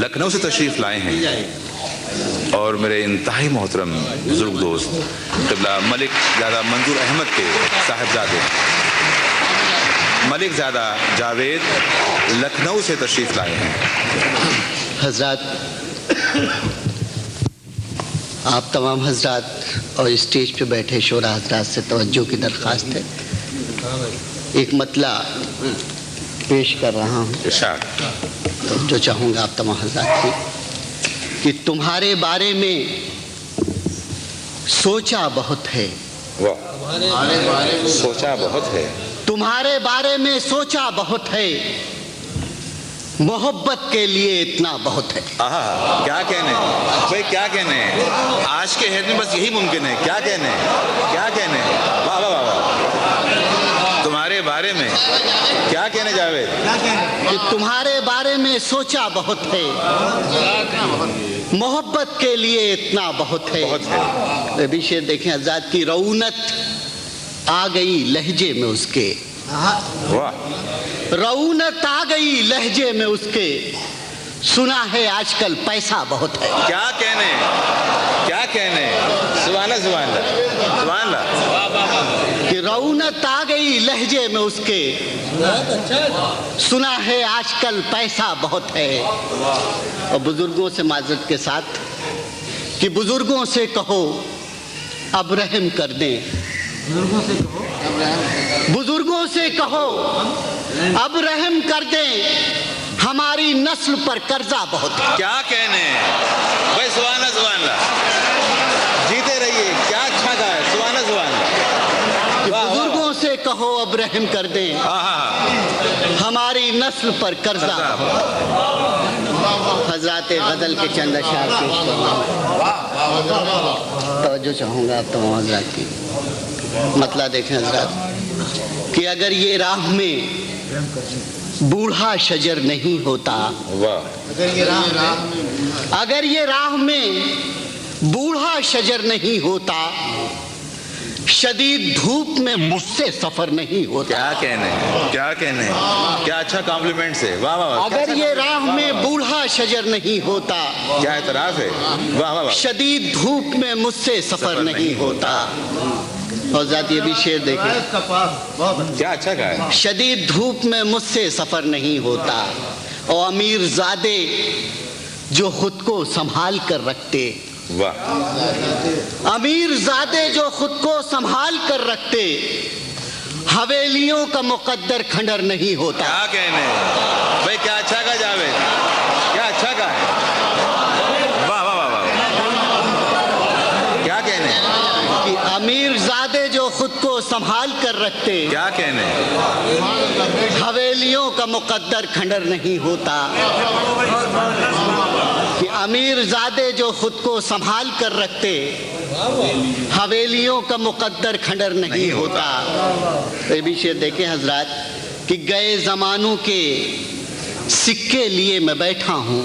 لکھنؤ سے تشریف لائے ہیں اور میرے انتہائی محترم بزرگ دوست قبلہ ملک زادہ منظور احمد کے صاحبزادے ملک زادہ جاوید لکھنؤ سے تشریف لائے ہیں۔ حضرات، آپ تمام حضرات اور اسٹیج پہ بیٹھے شورا حضرات سے توجہ کی درخواست ہے۔ ایک مطلع پیش کر رہا ہوں، جو چاہوں گا آپ تمام حضرات کی، کہ تمہارے بارے میں سوچا بہت ہے، سوچا بہت ہے، تمہارے بارے میں سوچا بہت ہے، محبت کے لیے اتنا بہت ہے۔ کیا کہنے بھائی، کیا کہنے، آج کے حید میں بس یہی ممکن ہے۔ کیا کہنے، کیا کہنے، واہ واہ واہ، تمہارے بارے میں کیا کہنے جاوید؟ کہ تمہارے بارے میں سوچا بہت ہے، محبت کے لیے اتنا بہت ہے۔ ابھی شعر دیکھیں، حضرات کی رونت آ گئی لہجے میں اس کے، رونت آ گئی لہجے میں اس کے، سنا ہے آج کل پیسہ بہت ہے۔ کیا کہنے، کیا کہنے، سبحان اللہ سبحان اللہ سبحان اللہ، کہ رونت آ گئی لہجے میں اس کے، سنا ہے آج کل پیسہ بہت ہے۔ اور بزرگوں سے معذرت کے ساتھ کہ بزرگوں سے کہو اب رحم کر دیں، بزرگوں سے کہو اب رحم کر دیں، ہماری نسل پر قرضہ بہت ہے۔ کیا کہنے بھائی، سبحان اللہ سبحان اللہ، جیتے رہیے، کیا اچھا کہا ہے، سبحان اللہ سبحان اللہ۔ بزرگوں سے کہو اب رحم کر دیں، ہماری نسل پر قرضہ بہت ہے۔ حضرات غزل کے چند اشعار پیش کر رہا ہوں، توجہ چاہوں گا آپ تمام حضرات کی۔ مطلع دیکھیں حضرات، کہ اگر یہ راہ میں بوڑھا شجر نہیں ہوتا، اگر یہ راہ میں بوڑھا شجر نہیں ہوتا، شدید دھوپ میں مجھ سے سفر نہیں ہوتا۔ کیا کہنے، کیا کہنے، کیا اچھا کمپلیمنٹس ہے، واہ واہ واہ۔ اگر یہ راہ میں بوڑھا شجر نہیں ہوتا، کیا اعتراف ہے، واہ واہ واہ۔ شدید دھوپ میں مجھ سے سفر نہیں ہوتا۔ اور ذات یہ بھی شعر دیکھیں، کیا اچھا کہا ہے، شدید دھوپ میں مجھ سے سفر نہیں ہوتا، اور امیر زادے جو خود کو سنبھال کر رکھتے، واہ، امیر زادے جو خود کو سنبھال کر رکھتے، حویلیوں کا مقدر کھنڈر نہیں ہوتا۔ کیا کہنے بھائی، کیا اچھا کہا جاوید، کیا اچھا کہا ہے، واہ واہ واہ واہ۔ کیا کہنے، کہ امیر زادے جو خود کو سنبھال کر رکھتے، کیا کہنے، حویلیوں کا مقدر کھنڈر نہیں ہوتا، کہ امیر زادے جو خود کو سنبھال کر رکھتے، حویلیوں کا مقدر کھنڈر نہیں ہوتا۔ یہ بھی شعر دیکھیں حضرات، کہ گئے زمانوں کے سکے لیے میں بیٹھا ہوں،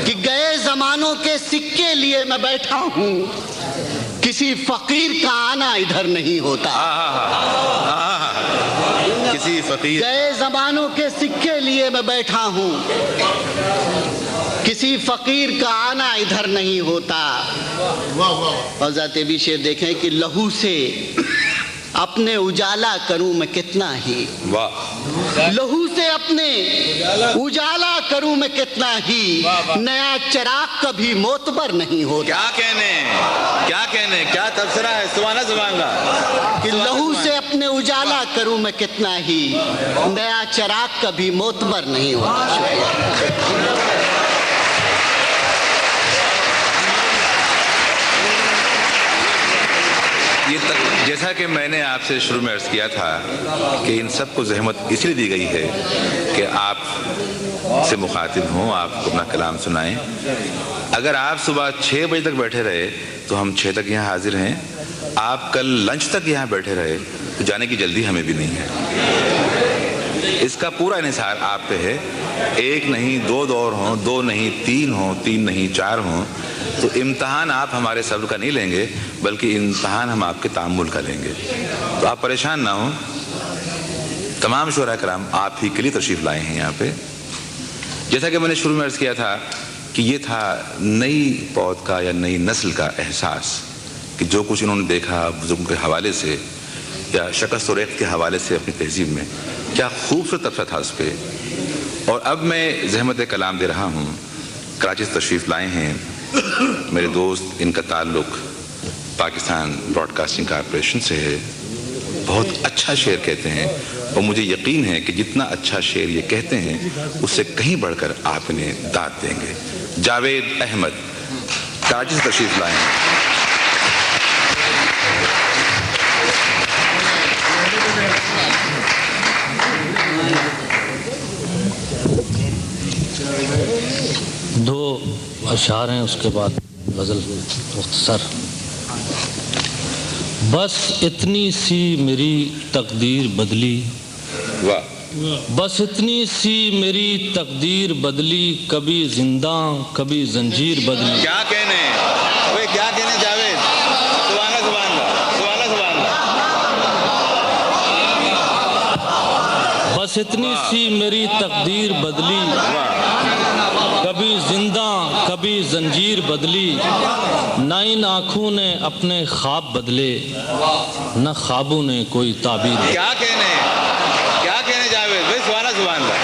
کہ گئے زمانوں کے سکے لیے میں بیٹھا ہوں، کسی فقیر کا آنا ادھر نہیں ہوتا۔ کسی فقیر، گئے زمانوں کے سکے لیے میں بیٹھا ہوں، کسی فقیر کا آنا ادھر نہیں ہوتا۔ اور ذات بھی شعر دیکھیں، کہ لہو سے اپنے اجالا کروں میں کتنا ہی، لہو سے اپنے اجالا کروں میں کتنا ہی، نیا چراغ کبھی معتبر نہیں ہوتا۔ کیا کہنے، کیا کہنے، کیا تبصرہ ہے، سبحان اللہ سبحان اللہ، کہ لہو سے اپنے اجالا کروں میں کتنا ہی، نیا چراغ کبھی معتبر نہیں ہوتا۔ شکریہ۔ جیسا کہ میں نے آپ سے شروع میں عرض کیا تھا کہ ان سب کو زحمت اس لیے دی گئی ہے کہ آپ سے مخاطب ہوں، آپ کو اپنا کلام سنائیں۔ اگر آپ صبح 6 بجے تک بیٹھے رہے تو ہم 6 تک یہاں حاضر ہیں، آپ کل لنچ تک یہاں بیٹھے رہے تو جانے کی جلدی ہمیں بھی نہیں ہے۔ اس کا پورا انحصار آپ پہ ہے، 1 نہیں 2 دور ہوں، 2 نہیں 3 ہوں، 3 نہیں 4 ہوں، تو امتحان آپ ہمارے صبر کا نہیں لیں گے، بلکہ امتحان ہم آپ کے تحمل کا لیں گے۔ تو آپ پریشان نہ ہوں، تمام شعراء کرام آپ ہی کے لیے تشریف لائے ہیں یہاں پہ۔ جیسا کہ میں نے شروع میں عرض کیا تھا کہ یہ تھا نئی پود کا یا نئی نسل کا احساس کہ جو کچھ انہوں نے دیکھا بزرگوں کے حوالے سے یا شکست و ریخت کے حوالے سے اپنی تہذیب میں، کیا خوبصورت تبصرہ تھا اس پہ. اور اب میں زحمت کلام دے رہا ہوں. کراچی سے تشریف لائے ہیں میرے دوست، ان کا تعلق پاکستان براڈ کاسٹنگ کارپوریشن سے ہے. بہت اچھا شعر کہتے ہیں اور مجھے یقین ہے کہ جتنا اچھا شعر یہ کہتے ہیں اس سے کہیں بڑھ کر آپ انہیں داد دیں گے. جاوید احمد کراچی سے تشریف لائے ہیں. دو اشعار ہیں، اس کے بعد غزل مختصر. بس اتنی سی میری تقدیر بدلی، بس اتنی سی میری تقدیر بدلی، کبھی زندہ کبھی زنجیر بدلی. کیا کہنے وہ کیا کہنے جاوید، سبحان اللہ سبحان اللہ سبحان اللہ سبحان اللہ. بس اتنی سی میری تقدیر بدلی، کبھی زندہ کبھی زنجیر بدلی. نہ ان آنکھوں نے اپنے خواب بدلے، نہ خوابوں نے کوئی تعبیر. کیا کہنے جاوید بھائی، سبحان اللہ سبحان اللہ.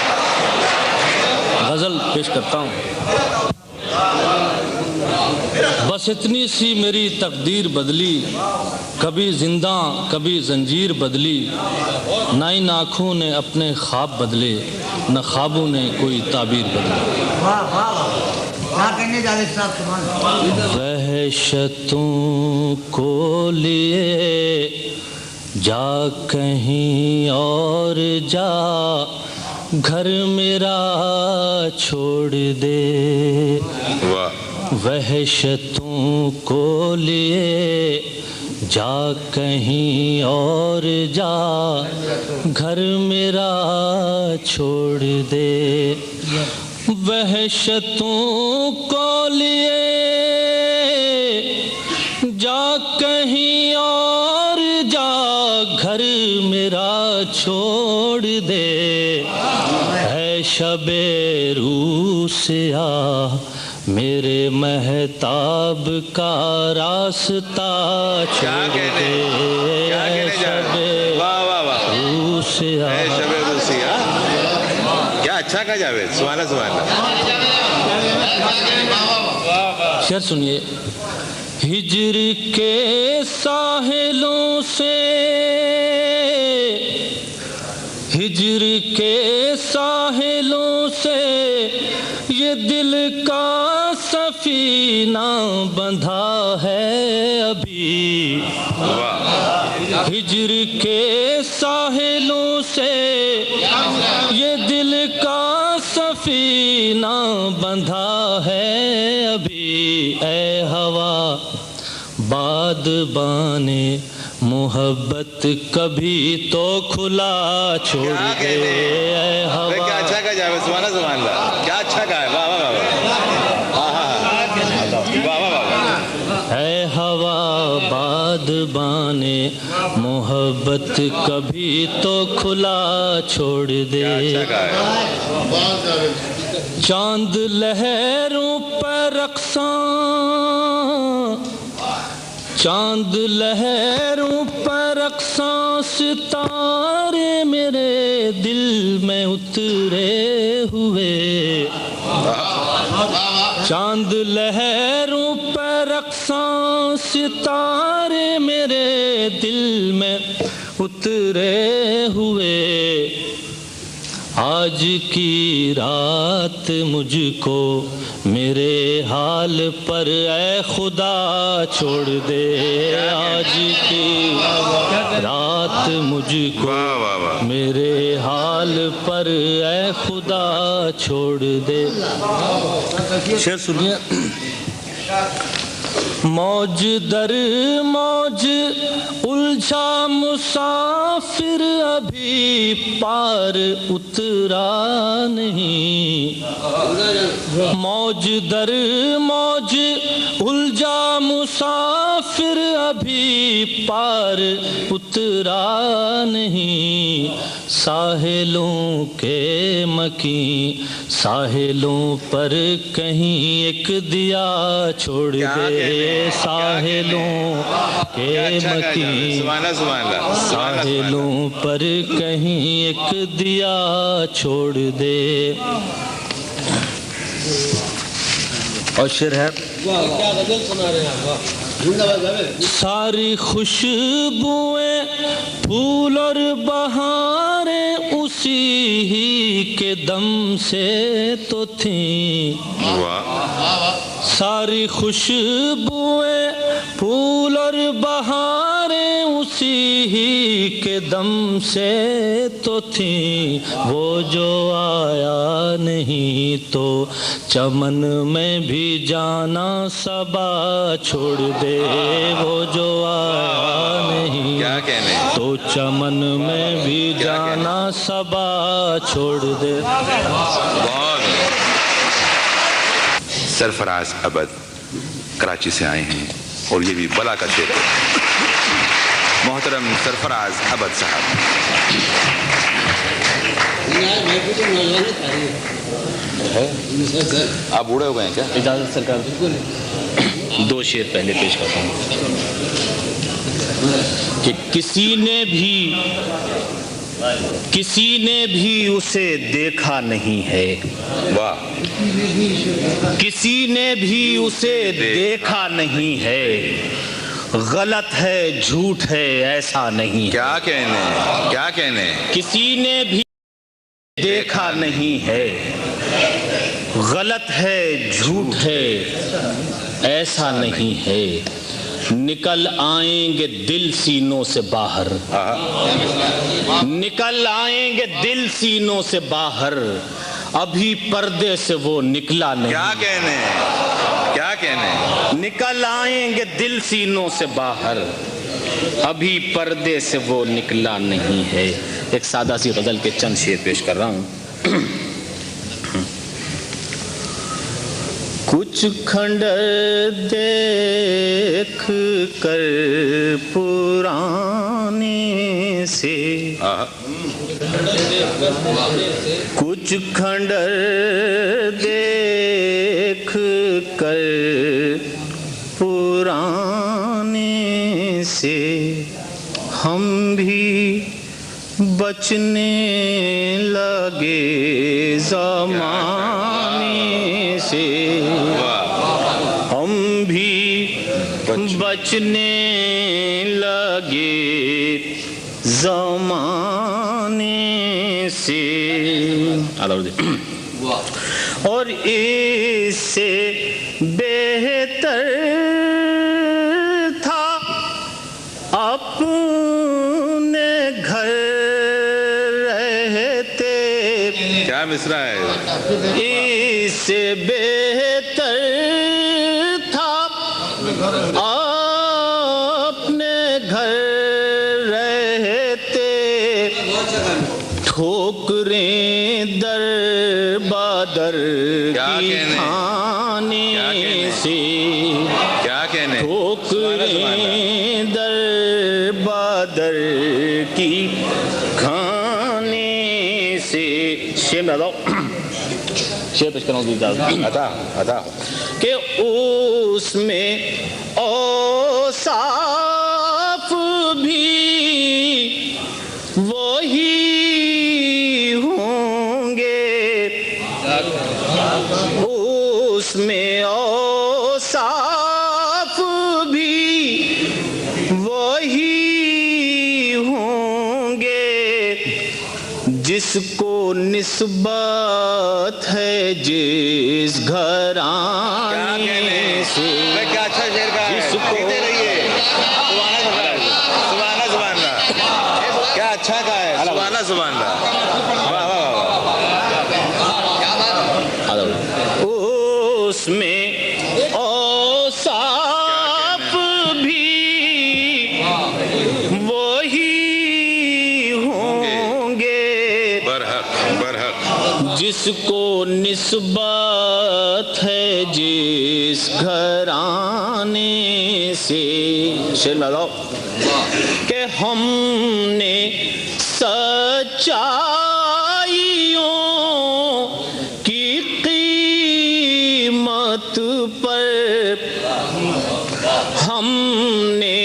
غزل پیش کرتا ہوں. بس اتنی سی میری تقدیر بدلی، کبھی زندہ کبھی زنجیر بدلی. نہ ان آنکھوں نے اپنے خواب بدلے، نہ خوابوں نے کوئی تعبیر بدلی. وحشتوں کو لیے جا کہیں اور جا، گھر میرا چھوڑ دے. وحشتوں کو لیے جا کہیں اور جا، گھر میرا چھوڑ دے. وحشتوں کو لیے جا کہیں اور جا، گھر میرا چھوڑ دے. ہے شب روح سیاہ میرے مہتاب کا راستہ چھوڑ دے. ہے شب روح سیاہ. کیا اچھا کہا جاوید، سبحان اللہ سبحان اللہ. شعر سنیے. ہجر کے ساحلوں سے، ہجر کے ساحلوں سے یہ دل کا سفینہ بندھا ہے ابھی. ہجر کے ساحلوں سے یہ دل کا سفینہ بندھا ہے ابھی. اے ہوا بادبانے محبت کبھی تو کھلا چھوڑ دے. اے ہوا. کیا اچھا کہا جاوید، سبحان اللہ سبحان اللہ. کیا اچھا کہا ہے، واہ واہ واہ. اے ہوا بادبانے محبت کبھی تو کھلا چھوڑ دے. چاند لہروں پر رقصاں، چاند لہروں پر رقصاں، ستارے میرے دل میں اترے ہوئے. چاند لہروں پر رقصاں، ستارے میرے دل میں اترے ہوئے. آج کی رات مجھ کو میرے حال پر اے خدا چھوڑ دے. آج کی رات مجھ کو میرے حال پر اے خدا چھوڑ دے. شعر سنیے. موج در موج الجھا مسافر ابھی پار اترا نہیں، موج در موج الجھا مسافر ابھی پار اترا نہیں، ساحلوں کے مکیں ساحلوں پر کہیں ایک دیا چھوڑ دے، ساحلوں کے مکیں ساحلوں پر کہیں ایک دیا چھوڑ دے۔ اور شعر ہے، ساری خوشبوئیں پھول اور بہاریں اسی ہی کے دم سے تو تھیں، ساری خوشبوئیں پھول اور بہاریں اسی ہی کے دم سے تو تھیں، وہ جو آیا نہیں تو چمن میں بھی جانا صبا چھوڑ دے، وہ جو آیا نہیں تو چمن میں بھی جانا صبا چھوڑ دے۔ سرفراز ابد کراچی سے آئے ہیں اور یہ بھی بلا کا شعر ہے۔ محترم سرفراز ابد صاحب۔ آپ بوڑھے ہو گئے ہیں کیا؟ اجازت سرکار، دو شعر پہلے پیش کرتا ہوں کہ کسی نے بھی اسے دیکھا نہیں ہے، واہ، کسی نے بھی اسے دیکھا نہیں ہے، غلط ہے جھوٹ ہے ایسا نہیں ہے، کیا کہنے کسی نے بھی دیکھا نہیں ہے، غلط ہے جھوٹ ہے ایسا نہیں ہے، نکل آئیں گے دل سینوں سے باہر، نکل آئیں گے دل سینوں سے باہر، ابھی پردے سے وہ نکلا نہیں، کیا کہنے نکل آئیں گے دل سینوں سے باہر، ابھی پردے سے وہ نکلا نہیں ہے۔ ایک سادہ سی غزل کے چند شعر پیش کر رہا ہوں۔ کچھ کھنڈر دیکھ کر پرانے سے، کچھ کھنڈر دیکھ کر پرانے سے، ہم بھی بچنے لگے زمانے سے، ہم بھی بچنے لگے زمانے سے، اور اس سے بہتر تھا اپنے گھر رہتے، کیا مصرع ہے، اس سے بہتر تھا اپنے گھر رہتے، ٹھوکریں در بادر کی کھانے سے، ٹھوکریں در بادر کی کھانے سے۔ شعر میں آتا ہوں، شعر پیش کرنا عطا کہ اس میں اوصاف بھی وہی ہوں گے، اس میں اوصاف بھی وہی ہوں گے، جس کو نسبت ہے جس گھرانے سے، کیا اچھا شعر کا ہے، جس کو کیا اچھا کا ہے، سبحان اللہ، اس میں اوصاف بھی جس کو نسبت ہے جس گھرانے سے، شعر میں آؤ کہ ہم نے سچائیوں کی قیمت پر، ہم نے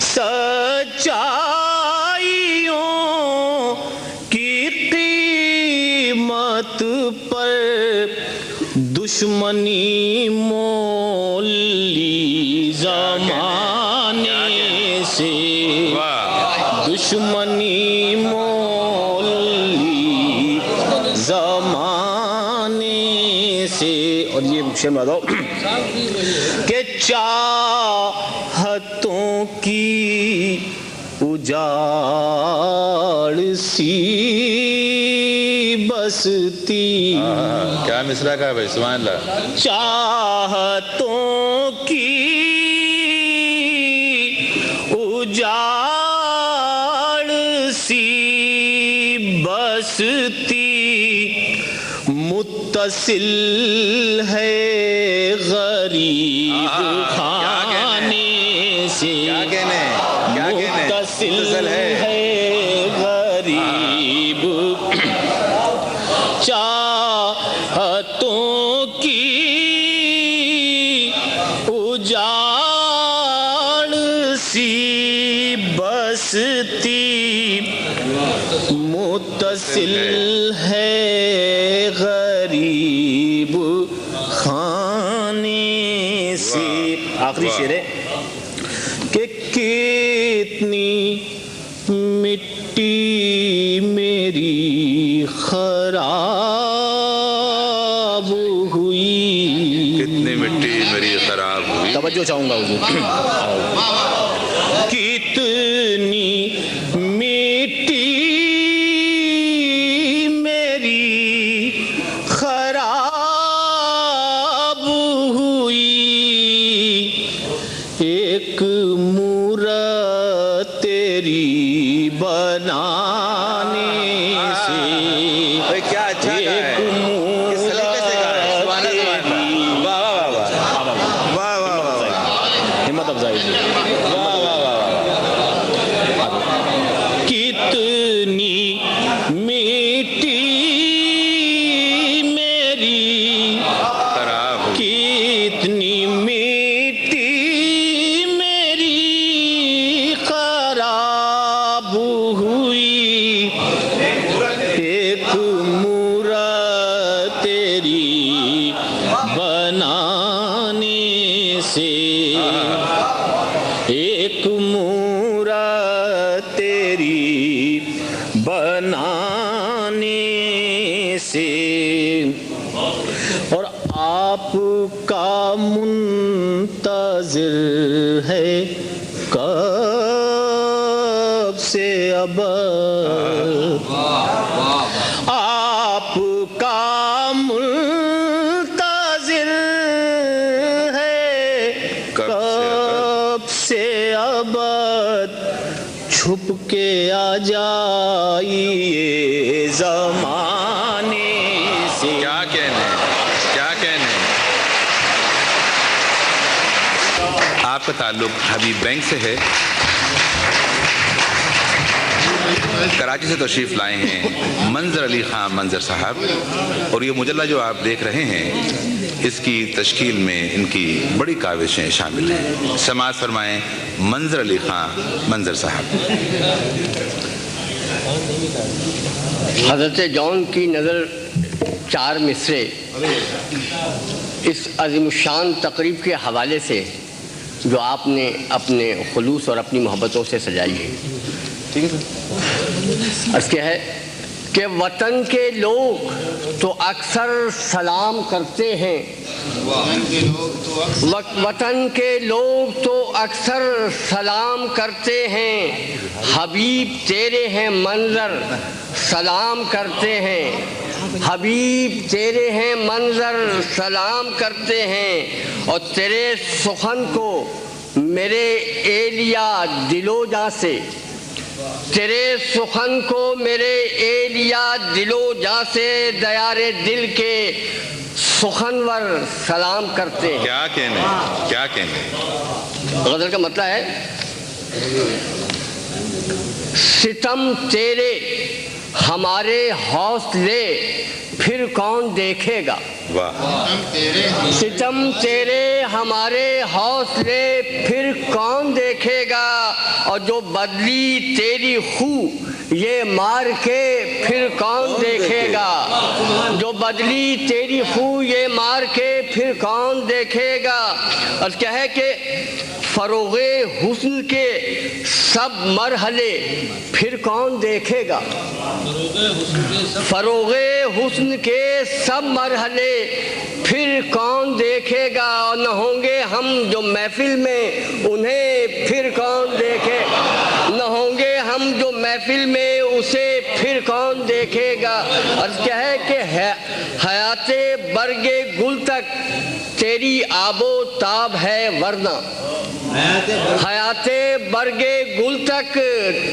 سچائیوں کی قیمت پر دشمنی مول لی زمانے سے، دشمنی مول لی زمانے سے۔ اور یہ شعر میں دو کہ چاہتوں کی اجاڑ سی بستی، کیا مصرع کا بھائی، سبحان اللہ۔ چاہتوں کی اجاڑ سی بستی، متصل ہے غریب خانے سے، متصل ہے غریب چاہتوں کی اجاڑ سی بستی، متصل ہے غریب خانے سے۔ آخری شعر ہے کہ کتنی مٹی میری خراب ہوئی، کتنی مٹی میری خراب ہوئی، توجہ چاہوں گا حضور، کتنی مٹی میری خراب ہوئی، ایک مورت تیری بنانے سے، کیا اچھا ایک ہمت افزائی، کتنی میٹھی میری خراب، کتنی میٹھی میری خراب ہوئی، ایک مورت تیری بنانے سے، ایک مورت تیری بنانے سے، اور آپ کا منتظر ہے کب سے ابد، آپ کا منتظر ہے کب سے ابد، چھپ کے آ جائیے زمانے سے۔ کیا کہنے، کیا کہنے۔ آپ کا تعلق حبیب بینک سے ہے، کراچی سے تشریف لائے ہیں منظر علی خان منظر صاحب، اور یہ مجلہ جو آپ دیکھ رہے ہیں اس کی تشکیل میں ان کی بڑی کاوشیں شامل ہیں۔ سماعت فرمائیں منظر علی خان منظر صاحب۔ حضرت جون کی نظر 4 مصرے اس عظیم الشان تقریب کے حوالے سے جو آپ نے اپنے خلوص اور اپنی محبتوں سے سجائی ہے۔ عرض کیا ہے کہ وطن کے لوگ تو اکثر سلام کرتے ہیں، وطن کے لوگ تو اکثر سلام کرتے ہیں، حبیب تیرے ہیں منظر سلام کرتے ہیں، حبیب تیرے ہیں منظر سلام کرتے ہیں، اور تیرے سخن کو میرے ایلیا دل و جاں سے تیرے سخن کو میرے اے لیا دل و جاں سے دیار دل کے سخنور سلام کرتے ہیں. کیا کہنے غزل کا مطلب ہے ستم تیرے ہمارے حوصلے پھر کون دیکھے گا. ستم تیرے ہمارے حوصلے پھر کون دیکھے گا. اور جو بدلی تیری خو یہ مار کے پھر کون دیکھے گا. جو بدلی تیری خو یہ مار کے پھر کون دیکھے گا. اور کیا ہے کہ فروغ حسن کے سب مرحلے پھر کون دیکھے گا. فروغ حسن کے سب مرحلے پھر کون دیکھے گا. اور نہ ہوں گے ہم جو محفل میں انہیں پھر کون دیکھے. نہ ہوں گے ہم جو محفل میں اسے پھر کون دیکھے گا. اور کیا ہے کہ حیات برگ گل تک تیری آب و تاب ہے ورنہ. حیات برگ گل تک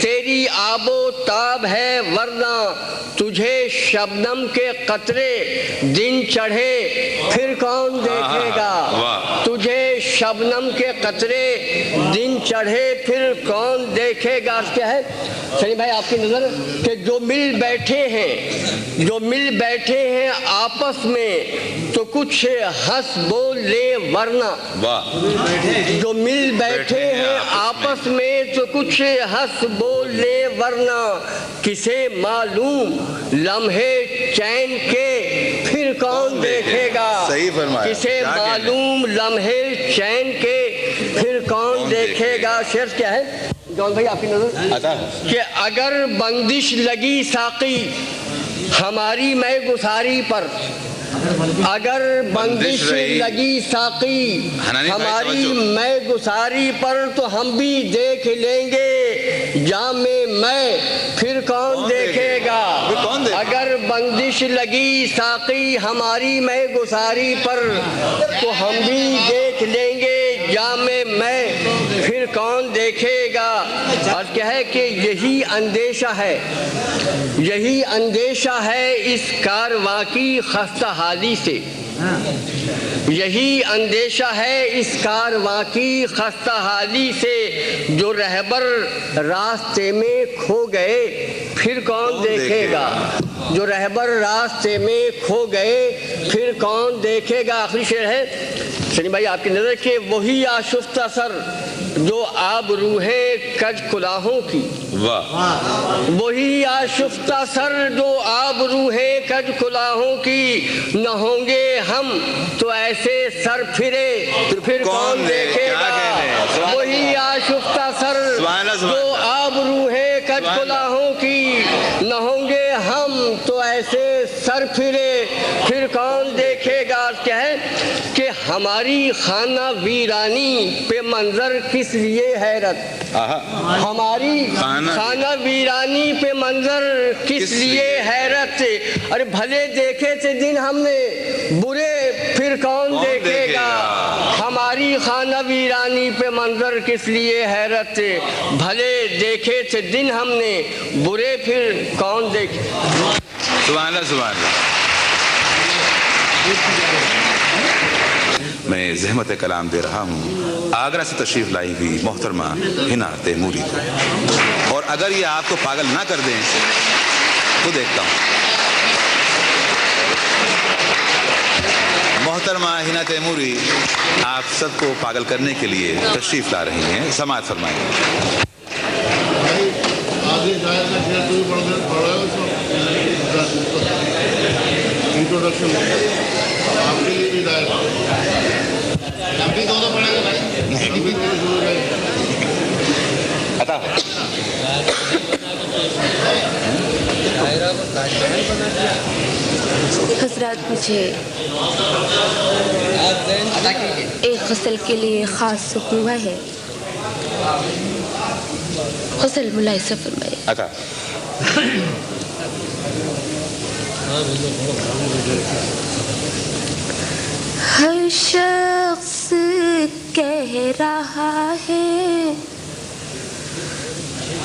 تیری آب و تاب ہے ورنہ. تجھے شبنم کے قطرے دن چڑھے پھر کون دیکھے گا. تجھے شبنم کے قطرے دن چڑھے پھر کون دیکھے گا. کیا ہے سنی بھائی آپ کی نظر کہ جو مل بیٹھے ہیں آپس میں تو کچھ ہنس بول لے ورنہ. جو مل بیٹھے ہیں آپس میں تو کچھ ہنس بول لے ورنہ. کسے معلوم لمحے چین کے پھر کون دیکھے گا. کسے معلوم لمحے چین کے پھر کون دیکھے گا. شعر کیا ہے جون بھائی آپ کی نظر کہ اگر بندش لگی ساقی ہماری میں گساری پر. اگر بندش لگی ساقی ہماری میں گساری پر تو ہم بھی دیکھ لیں گے جام میں پھر کون دیکھے گا. اگر بندش لگی ساقی ہماری میں گساری پر تو ہم بھی دیکھ لیں گے جام میں پھر کون دیکھے گا. اور کیا ہے کہ یہی اندیشہ ہے اس کارواں کی خستہ حالی سے. یہی اندیشہ ہے اس کارواں کی خستہ حالی سے. جو رہبر راستے میں کھو گئے پھر کون دیکھے گا. جو رہبر راستے میں کھو گئے پھر کون دیکھے گا. آخری شعر ہے سنی بھائی آپ کی نظر کہ وہی آشفتہ سر جو آبرو ہے کج کلاہوں کی. وہی آشفتہ سر جو آبرو ہے کج کلاہوں کی. نہ ہوں گے ہم تو ایسے سر پھرے پھر کون دیکھے گا. وہی آشفتہ سر جو آبرو ہے کج کلاہوں کی. نہ ہوں گے ہم تو ایسے سر پھرے پھر کون دیکھے گا. کیا ہے کہ ہماری خانہ ویرانی پہ منظر کس لیے حیرت. ہماری خانہ ویرانی پہ منظر کس لیے حیرت. ارے بھلے دیکھے تھے دن ہم نے برے پھر کون دیکھے گا. ہماری خانہ ویرانی پہ منظر کس لیے حیرت. بھلے دیکھے تھے دن ہم نے برے پھر کون دیکھے. سبحان اللہ سبحان اللہ. میں زحمت کلام دے رہا ہوں آگرہ سے تشریف لائی ہوئی محترمہ ہنا تیموری کو. اور اگر یہ آپ کو پاگل نہ کر دیں تو دیکھتا ہوں. محترمہ ہنا تیموری آپ سب کو پاگل کرنے کے لیے تشریف لا رہی ہیں. سماعت فرمائیں. حضرات مجھے ایک غزل کے لیے خاص حکم ہوا ہے. غزل ملاحظہ فرمائے. ہر شخص کہہ رہا ہے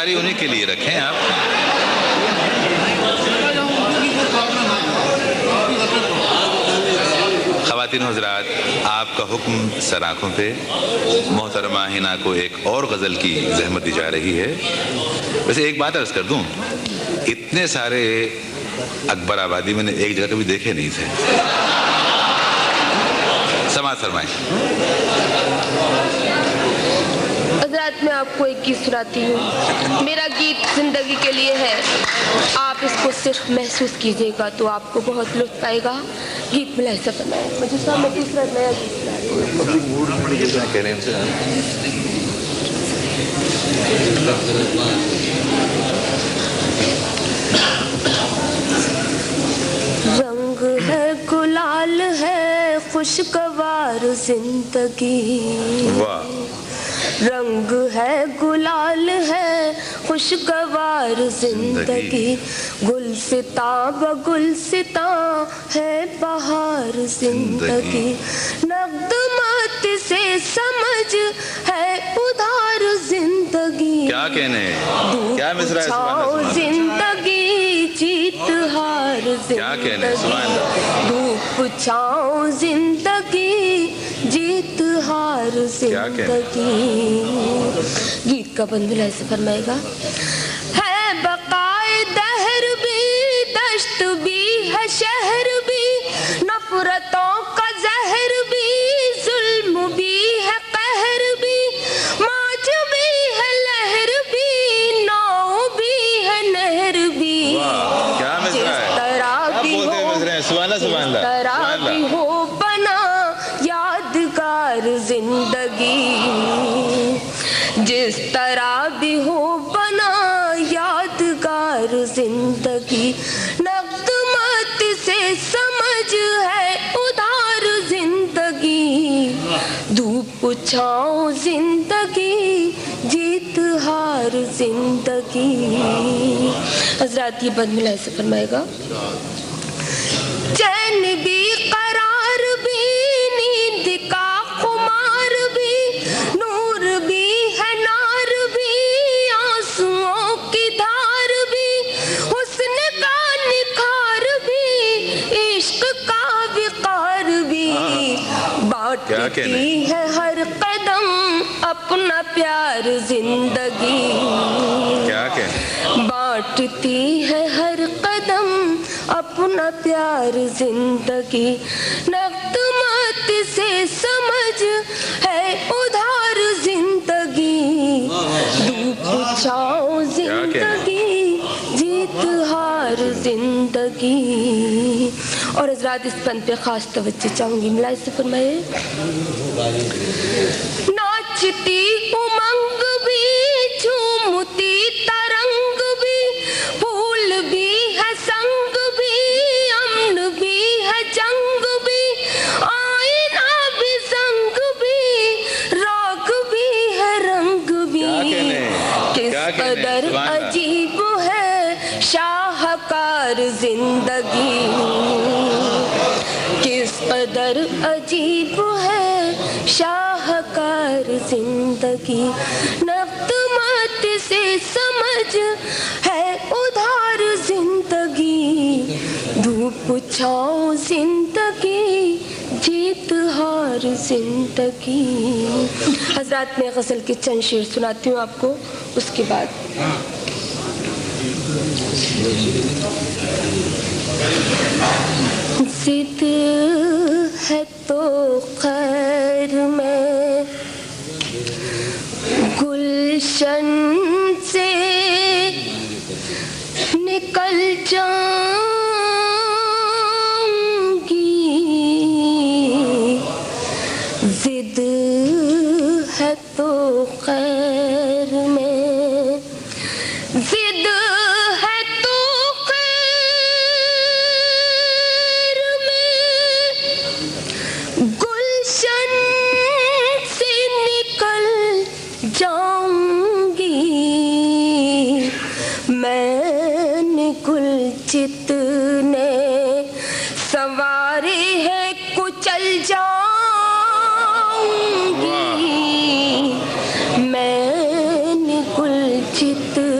ساری انہی کے لیے رکھیں آپ. خواتین حضرات، آپ کا حکم سر آنکھوں پہ. محترمہ ہنا کو ایک اور غزل کی زحمت دی جا رہی ہے. ویسے ایک بات عرض کر دوں، اتنے سارے اکبر آبادی میں نے ایک جگہ کبھی دیکھے نہیں تھے. سماعت فرمائیں. حضرات میں آپ کو ایک گیت سناتی ہوں. میرا گیت زندگی کے لیے ہے. آپ اس کو صرف محسوس کیجیے گا تو آپ کو بہت لطف آئے گا. گیت ملاحظہ فرمائیں. مجھے سامنے تیسرا نیا گیت رنگ ہے گلال ہے خوشگوار زندگی. رنگ ہے گلال ہے خوشگوار زندگی. گلستاں بگلستاں ہے بہار زندگی. نقدمات سے سمجھ ہے ادھار زندگی. کیا کہنے کیا مصرع ہے زندگی جیت ہار زندگی. دھوپ چھاؤں زندگی جیت ہار زندگی. گیت کا بند ملاحظہ فرمائے گا. ہے بقائے دہر بھی دشت بھی ہے شہر بھی. نفرتوں کا زہر بھی ظلم بھی ہے قہر بھی. موج بھی ہے لہر بھی ناؤ بھی ہے نہر بھی. جس طرح بھی ہو بنا یادگار زندگی. جس طرح بھی ہو بنا یادگار زندگی. نقدمات سے سمجھ ہے ادھار زندگی. دھوپ چھاؤں زندگی جیت ہار زندگی. حضرات یہ بند ملاحظہ فرمائے گا. چین بھی قرار بھی نیند کا خمار بھی. نور بھی ہے نار بھی آنسوؤں کی دھار بھی. حسن کا نکھار بھی عشق کا وقار بھی. بانٹتی ہے ہر قدم اپنا پیار زندگی. بانٹتی ہے ہر قدم اپنا پیار زندگی. نقدمات سے سمجھ ہے ادھار زندگی. دھوپ چھاؤں زندگی جیت ہار زندگی. اور حضرات اس بند پہ خاص توجہ چاہوں گی. ملاحظہ فرمائے. ناچتی امنگ بھی جھومتی ترنگ بھی. پھول بھی ہے سنگ بھی امن بھی ہے جنگ بھی. آئینہ بھی زنگ بھی راگ بھی ہے رنگ بھی. کس قدر عجیب ہے شاہکار زندگی. کس قدر عجیب ہے شاہکار زندگی. نقدمات سے سمجھ ہے ادھار زندگی. دھوپ چھاؤں زندگی جیت ہار زندگی. حضرات میں غزل کے چند شعر سناتی ہوں آپ کو. اس کے بعد ضد ہے تو خیر میں گلشن سے نکل جاؤں گی. ضد ہے تو خیر میں ضد ہے تو خیر میں گلشن سے نکل جاؤں گی. میں نے گل جتنے سنوارے ہیں کچل جاؤں گی. میں نے گل جتنے